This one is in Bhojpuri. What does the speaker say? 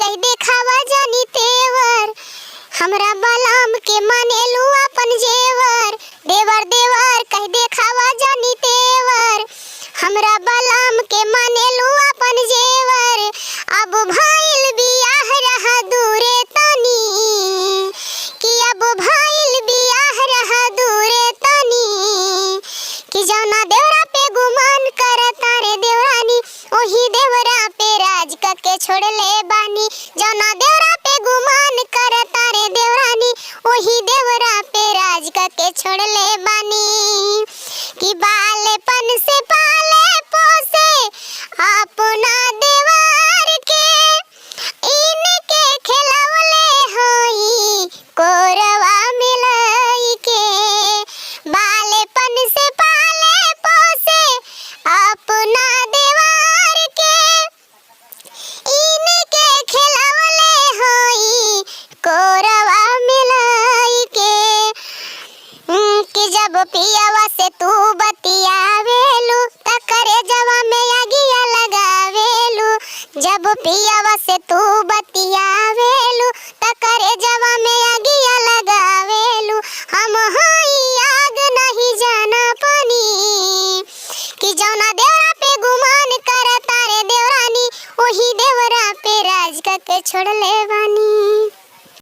कह देखावा जानी तेवर, हमरा बलाम के मानेलू अपन जेवर। देवर देवर कह देखावा जानी तेवर, हमरा बलाम के मानेलू अपन जेवर। अब भइल बियाह रहा दूरे तनी, कि अब भइल बियाह रहा दूरे तनी, कि जौना देवरा पे गुमान करता रे देवरानी, ओही देवरा पे राज करके छोड़ले बानी। जौना देवरा पे गुमान करता रे देवरानी, ओही देवरा पे राज करके छोड़ले बानी। कि बालेपन से पाले पोसे अपना देवर के, इनके खिलौले होई कोरवा मिलाई के। बालेपन से पाले पोसे अपना देवर के, इनके खिलौले होई कोरवा मिलाई के। कि जब पियावा से तू बतियावेलू त करे जवा में आगिया लगावेलू। जब पियावा से तू बतियावेलू त करे जवा में आगिया लगावेलू। हम हई आग नहीं जाना पानी, कि जौना देवरा पे गुमान करता रे देवरानी, वही देवरा पे राज करके छोड़ले बानी।